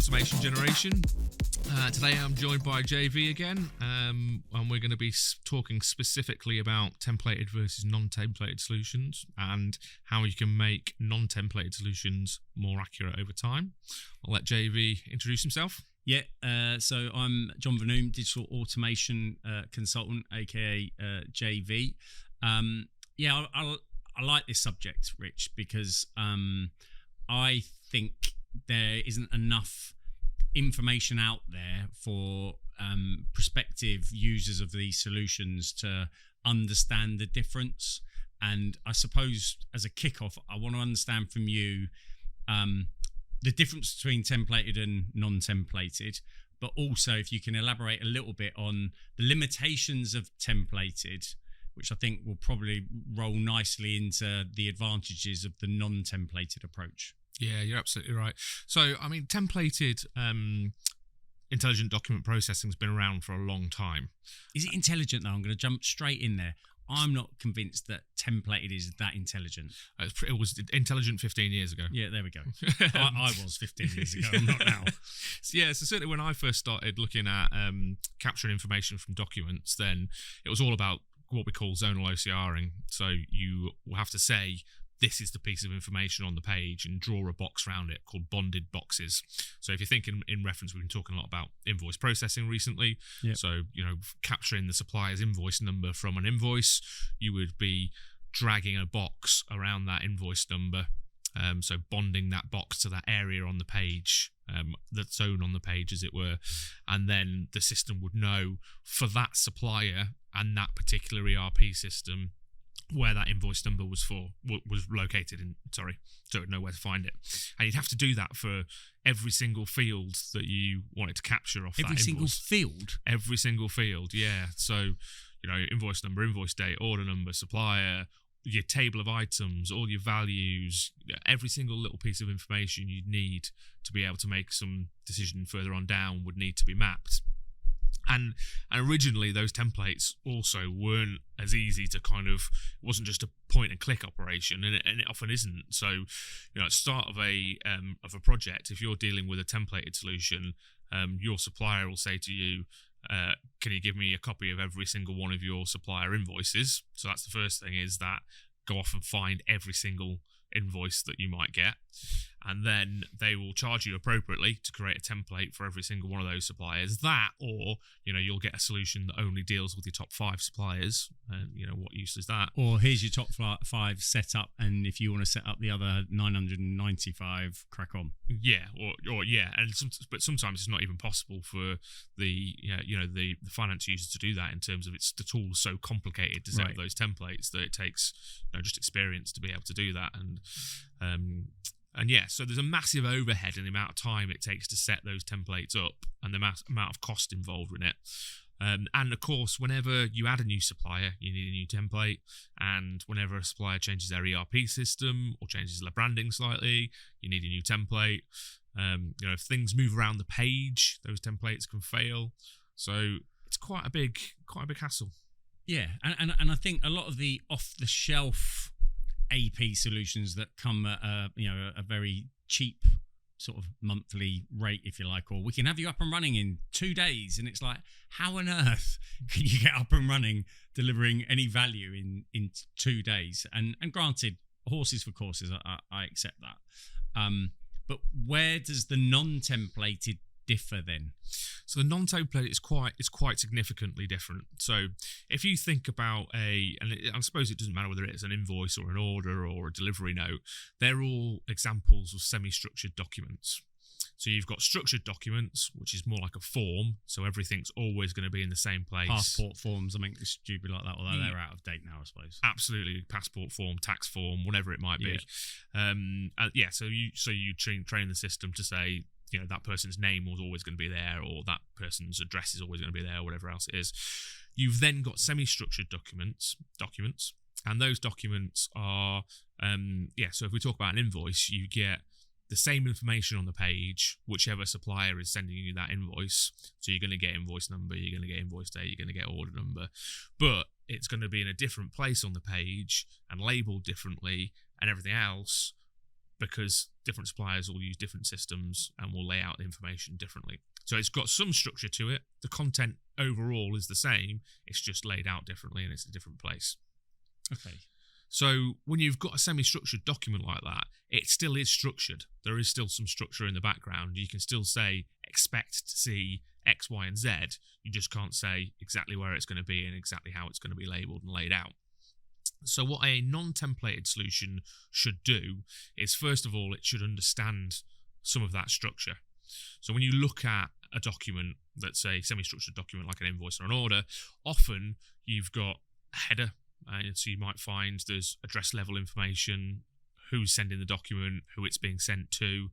Automation Generation. Today I'm joined by JV again, and we're going to be talking specifically about templated versus non-templated solutions and how you can make non-templated solutions more accurate over time. I'll let JV introduce himself. Yeah, so I'm John Vanoom, digital automation consultant, aka JV. I like this subject, Rich, because I think there isn't enough information out there for prospective users of these solutions to understand the difference. And I suppose as a kickoff, I want to understand from you the difference between templated and non-templated, but also if you can elaborate a little bit on the limitations of templated, which I think will probably roll nicely into the advantages of the non-templated approach. Yeah, you're absolutely right. So, I mean, templated intelligent document processing has been around for a long time. Is it intelligent, though? I'm going to jump straight in there. I'm not convinced that templated is that intelligent. It was intelligent 15 years ago. Yeah, there we go. I was 15 years ago. I'm not now. Yeah, so certainly when I first started looking at capturing information from documents, then it was all about what we call zonal OCRing. So you will have to say, this is the piece of information on the page and draw a box around it called bonded boxes. So if you think in reference, we've been talking a lot about invoice processing recently. Yep. So, capturing the supplier's invoice number from an invoice, you would be dragging a box around that invoice number. So bonding that box to that area on the page, that zone on the page, as it were. And then the system would know for that supplier and that particular ERP system where that invoice number was located in, so it would know where to find it. And you'd have to do that for every single field that you wanted to capture off that invoice. Every single field? Every single field, yeah. So, invoice number, invoice date, order number, supplier, your table of items, all your values, every single little piece of information you'd need to be able to make some decision further on down would need to be mapped. And originally those templates also weren't as easy to it wasn't just a point and click operation, and it often isn't. So, at the start of a project, if you're dealing with a templated solution, your supplier will say to you, can you give me a copy of every single one of your supplier invoices? So that's the first thing, is that go off and find every single invoice that you might get, and then they will charge you appropriately to create a template for every single one of those suppliers. That, or you'll get a solution that only deals with your top 5 suppliers, and what use is that? Or here's your top 5 set up, and if you want to set up the other 995, crack on. Yeah, or yeah, but sometimes it's not even possible for the the finance users to do that, in terms of the tool's so complicated to set up those templates that it takes just experience to be able to do that. And yeah, so there's a massive overhead in the amount of time it takes to set those templates up and the amount of cost involved in it. And of course, whenever you add a new supplier, you need a new template. And whenever a supplier changes their ERP system or changes their branding slightly, you need a new template. If things move around the page, those templates can fail. So it's quite a big hassle. Yeah, and I think a lot of the off-the-shelf AP solutions that come at a very cheap sort of monthly rate, if you like, or we can have you up and running in 2 days, and it's like, how on earth can you get up and running delivering any value in 2 days? And granted, horses for courses, I accept that, but where does the non-templated differ then? So the non-template is quite significantly different. So if you think about I suppose it doesn't matter whether it's an invoice or an order or a delivery note, they're all examples of semi-structured documents. So you've got structured documents, which is more like a form, so everything's always going to be in the same place. Passport forms, I mean, it's stupid like that, although they're out of date now, I suppose. Absolutely, passport form, tax form, whatever it might be. So you train the system to say, that person's name was always going to be there, or that person's address is always going to be there, or whatever else it is. You've then got semi-structured documents, and those documents are, so if we talk about an invoice, you get the same information on the page, whichever supplier is sending you that invoice. So you're going to get invoice number, you're going to get invoice date, you're going to get order number, but it's going to be in a different place on the page and labeled differently and everything else, because different suppliers will use different systems and will lay out the information differently. So it's got some structure to it. The content overall is the same. It's just laid out differently and it's a different place. Okay. So when you've got a semi-structured document like that, it still is structured. There is still some structure in the background. You can still say, expect to see X, Y, and Z. You just can't say exactly where it's going to be and exactly how it's going to be labelled and laid out. So what a non-templated solution should do is, first of all, it should understand some of that structure. So when you look at a document that's a semi-structured document like an invoice or an order, often you've got a header. So you might find there's address level information, who's sending the document, who it's being sent to.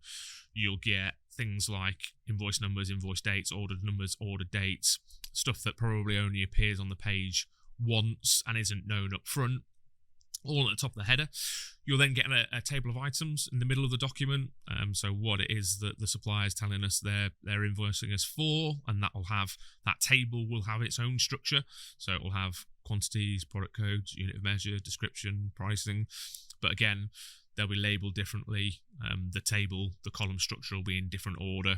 You'll get things like invoice numbers, invoice dates, order numbers, order dates, stuff that probably only appears on the page once and isn't known up front, all at the top of the header. You'll then get a table of items in the middle of the document. So what it is that the supplier is telling us they're invoicing us for, and that table will have its own structure. So it will have quantities, product codes, unit of measure, description, pricing. But again, they'll be labelled differently. The table, the column structure will be in different order.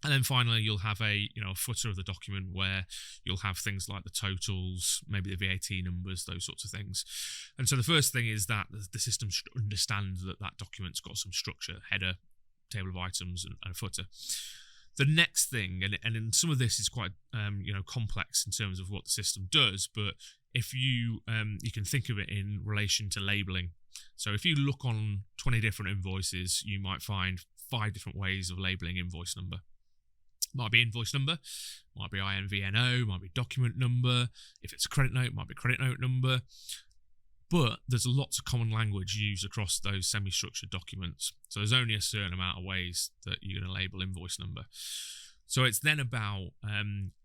And then finally, you'll have a footer of the document where you'll have things like the totals, maybe the VAT numbers, those sorts of things. And so the first thing is that the system should understand that document's got some structure, header, table of items, and a footer. The next thing, and some of this is quite complex in terms of what the system does, but if you can think of it in relation to labelling. So if you look on 20 different invoices, you might find 5 different ways of labelling invoice number. Might be invoice number, might be INVNO, might be document number. If it's a credit note, might be credit note number. But there's lots of common language used across those semi-structured documents. So there's only a certain amount of ways that you're going to label invoice number. So it's then about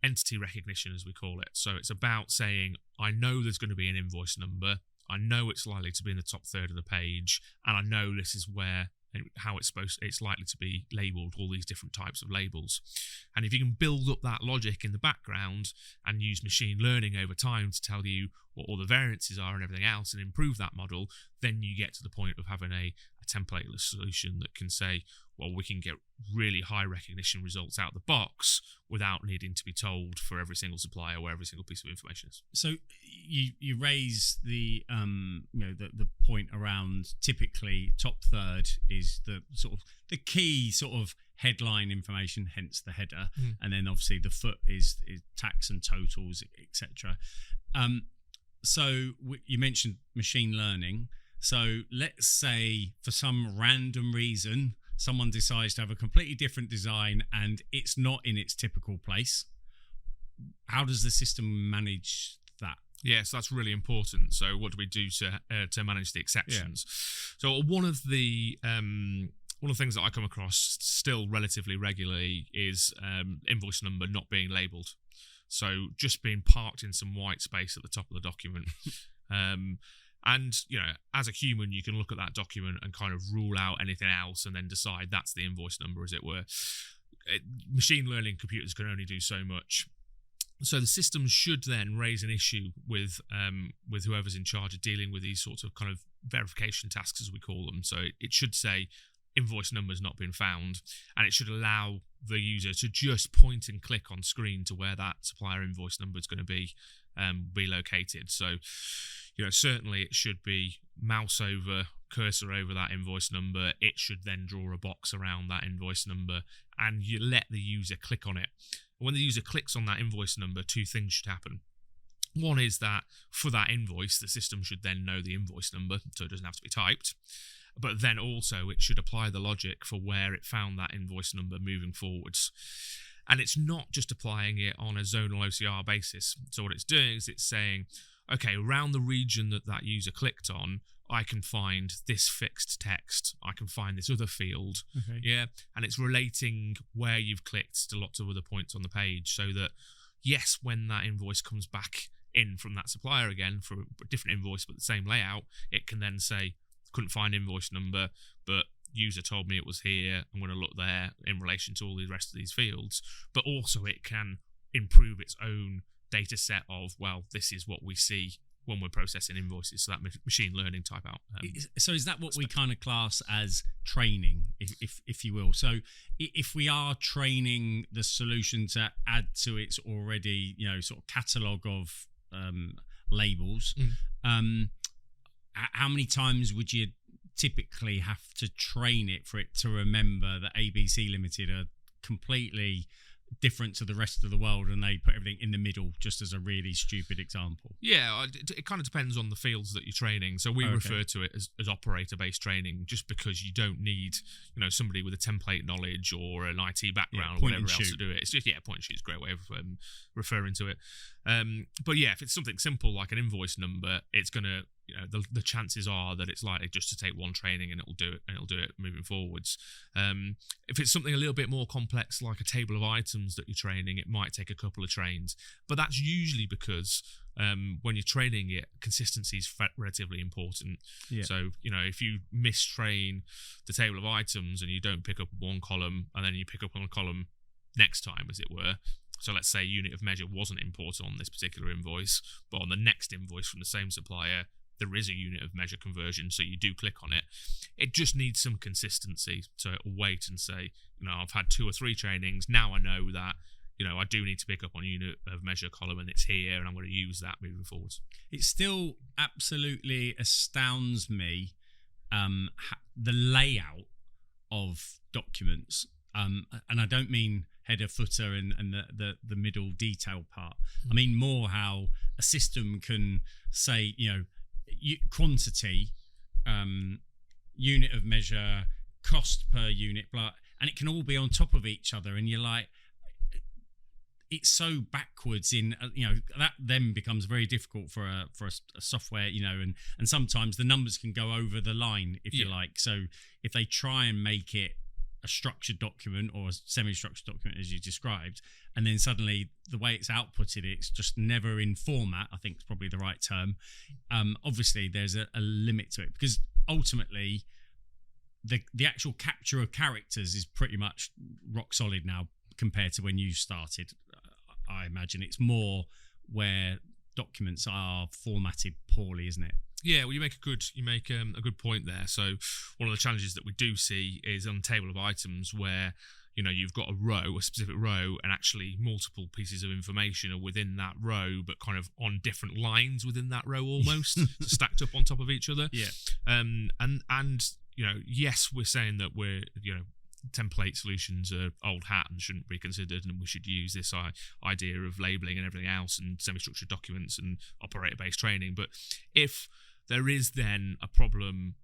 entity recognition, as we call it. So it's about saying, I know there's going to be an invoice number. I know it's likely to be in the top third of the page. And I know this is where and how it's likely to be labelled, all these different types of labels. And if you can build up that logic in the background and use machine learning over time to tell you what all the variances are and everything else and improve that model, then you get to the point of having a templateless solution that can say, well, we can get really high recognition results out of the box without needing to be told for every single supplier where every single piece of information is. So you raise the the point around typically top third is the sort of the key sort of headline information, hence the header, and then obviously the foot is tax and totals, etc. So you mentioned machine learning. So let's say for some random reason, someone decides to have a completely different design and it's not in its typical place. How does the system manage that? Yes, that's really important. So what do we do to manage the exceptions? Yeah. So one of the things that I come across still relatively regularly is invoice number not being labelled. So just being parked in some white space at the top of the document. And, as a human, you can look at that document and kind of rule out anything else and then decide that's the invoice number, as it were. Machine learning computers can only do so much. So the system should then raise an issue with whoever's in charge of dealing with these sorts of kind of verification tasks, as we call them. So it should say invoice number's not been found, and it should allow the user to just point and click on screen to where that supplier invoice number is going to be located. So, certainly it should be mouse over, cursor over that invoice number. It should then draw a box around that invoice number, and you let the user click on it. When the user clicks on that invoice number, 2 things should happen. One is that for that invoice, the system should then know the invoice number, so it doesn't have to be typed. But then also it should apply the logic for where it found that invoice number moving forwards. And it's not just applying it on a zonal OCR basis. So what it's doing is it's saying, okay, around the region that user clicked on, I can find this fixed text. I can find this other field. Okay. Yeah. And it's relating where you've clicked to lots of other points on the page so that, yes, when that invoice comes back in from that supplier again for a different invoice but the same layout, it can then say, couldn't find invoice number, but user told me it was here. I'm going to look there in relation to all the rest of these fields. But also it can improve its own data set of, well, this is what we see when we're processing invoices. So that machine learning type out. So is that what we kind of class as training, if you will? So if we are training the solution to add to its already, sort of catalogue of labels, how many times would you typically have to train it for it to remember that ABC Limited are completely different to the rest of the world, and they put everything in the middle, just as a really stupid example? Yeah, it kind of depends on the fields that you're training. So we refer to it as operator-based training, just because you don't need somebody with a template knowledge or an IT background or whatever else to do it. It's just point and shoot is a great way of referring to it. But yeah, if it's something simple like an invoice number, it's gonna the chances are that it's likely just to take one training and it'll do it moving forwards. If it's something a little bit more complex like a table of items that you're training, it might take a couple of trains, but that's usually because when you're training it, consistency is relatively important. So if you mistrain the table of items and you don't pick up one column and then you pick up on a column next time, as it were. So let's say unit of measure wasn't imported on this particular invoice, but on the next invoice from the same supplier, there is a unit of measure conversion, so you do click on it. It just needs some consistency to wait and say, I've had 2 or 3 trainings. Now I know that, I do need to pick up on unit of measure column and it's here, and I'm going to use that moving forward. It still absolutely astounds me, the layout of documents. And I don't mean header, footer, and the middle detail part. I mean more how a system can say, quantity, unit of measure, cost per unit, blah, and it can all be on top of each other, and you're like, it's so backwards in that then becomes very difficult for a software, and sometimes the numbers can go over the line, if you like. So if they try and make it a structured document or a semi-structured document, as you described, and then suddenly the way it's outputted, it's just never in format, I think is probably the right term. Obviously there's a limit to it, because ultimately the actual capture of characters is pretty much rock solid now compared to when you started. I imagine it's more where documents are formatted poorly, isn't it? Yeah, well, you make a good point there. So one of the challenges that we do see is on the table of items where you've got a specific row, and actually multiple pieces of information are within that row, but kind of on different lines within that row almost, so stacked up on top of each other. Yeah. And yes, we're saying that we're template solutions are old hat and shouldn't be considered, and we should use this idea of labeling and everything else and semi-structured documents and operator-based training. But if there is then a problem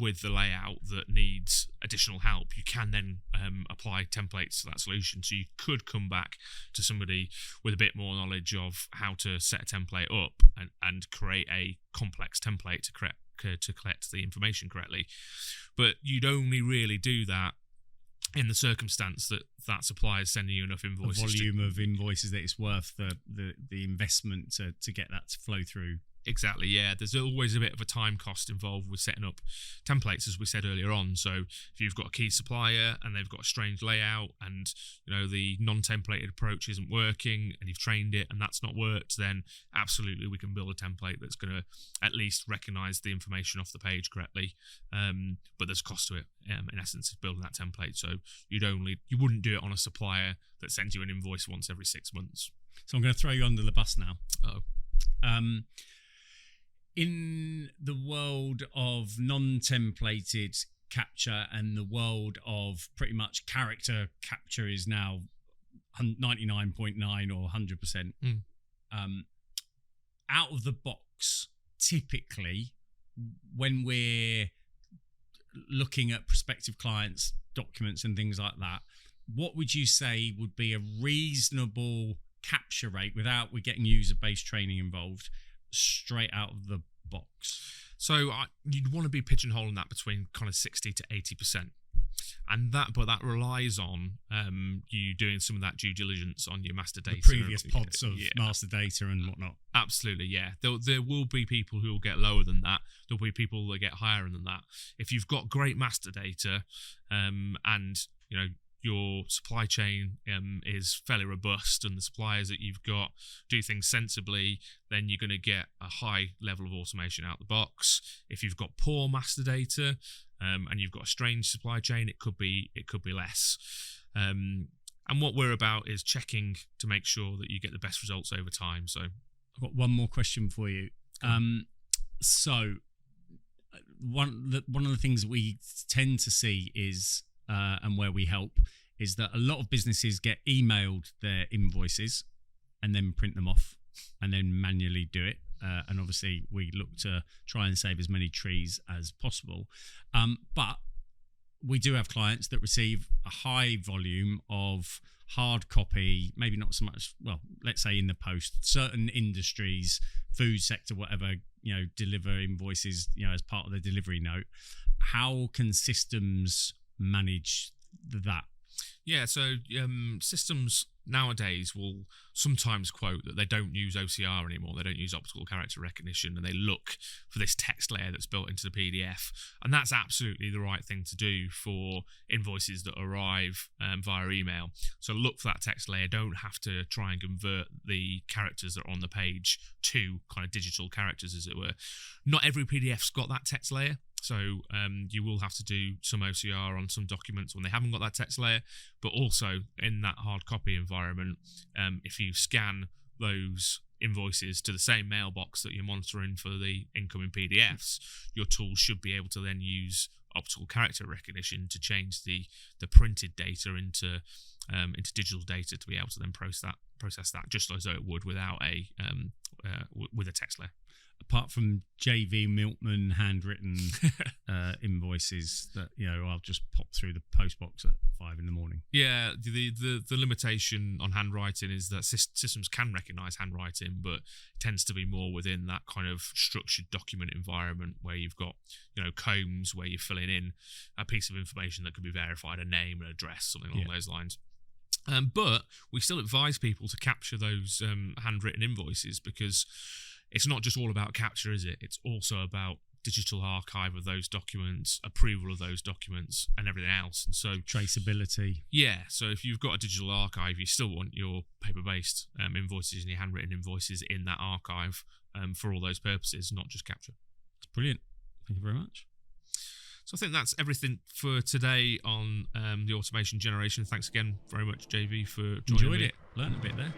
with the layout that needs additional help, you can then apply templates to that solution. So you could come back to somebody with a bit more knowledge of how to set a template up and create a complex template to collect the information correctly. But you'd only really do that in the circumstance that supplier is sending you enough invoices. The volume of invoices that it's worth the investment to get that to flow through. Exactly, yeah. There's always a bit of a time cost involved with setting up templates, as we said earlier on. So if you've got a key supplier and they've got a strange layout and the non-templated approach isn't working and you've trained it and that's not worked, then absolutely we can build a template that's going to at least recognise the information off the page correctly. But there's a cost to it, in essence, of building that template. So you wouldn't do it on a supplier that sends you an invoice once every 6 months. So I'm going to throw you under the bus now. Uh-oh. In the world of non-templated capture and the world of pretty much character capture is now 99.9 or 100%. Out of the box, typically, when we're looking at prospective clients' documents and things like that, what would you say would be a reasonable capture rate without we getting user-based training involved, straight out of the box? So you'd want to be pigeonholing that between kind of 60 to 80%, and that relies on you doing some of that due diligence on your master data, the previous pods of master data and whatnot. Absolutely, yeah. There will be people who will get lower than that. There'll be people that get higher than that. If you've got great master data, and your supply chain is fairly robust and the suppliers that you've got do things sensibly, then you're going to get a high level of automation out the box. If you've got poor master data and you've got a strange supply chain, it could be less. And what we're about is checking to make sure that you get the best results over time. So I've got one more question for you. So one of the things we tend to see is, and where we help, is that a lot of businesses get emailed their invoices and then print them off and then manually do it. And obviously we look to try and save as many trees as possible. But we do have clients that receive a high volume of hard copy, maybe not so much, well, let's say in the post, certain industries, food sector, whatever, deliver invoices, as part of the delivery note. How can systems manage that? Yeah, so systems nowadays will sometimes quote that they don't use OCR anymore. They don't use optical character recognition, and they look for this text layer that's built into the PDF. And that's absolutely the right thing to do for invoices that arrive via email. So look for that text layer. Don't have to try and convert the characters that are on the page to kind of digital characters, as it were. Not every PDF's got that text layer. So you will have to do some OCR on some documents when they haven't got that text layer, but also in that hard copy environment, if you scan those invoices to the same mailbox that you're monitoring for the incoming PDFs, your tool should be able to then use optical character recognition to change the printed data into digital data to be able to then process that just as though it would without with a text layer. Apart from JV Miltman handwritten invoices that I'll just pop through the postbox at 5 a.m. Yeah, the limitation on handwriting is that systems can recognise handwriting, but it tends to be more within that kind of structured document environment where you've got combs where you're filling in a piece of information that could be verified, a name, an address, something along those lines. But we still advise people to capture those handwritten invoices, because it's not just all about capture, is it? It's also about digital archive of those documents, approval of those documents, and everything else. And so traceability. Yeah. So if you've got a digital archive, you still want your paper-based invoices and your handwritten invoices in that archive for all those purposes, not just capture. That's brilliant. Thank you very much. So I think that's everything for today on the automation generation. Thanks again very much, JV, for joining me. Enjoyed it. Learned a bit there.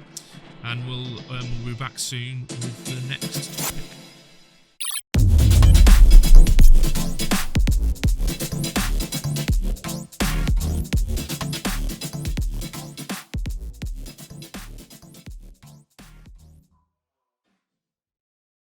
And we'll be back soon with the next topic.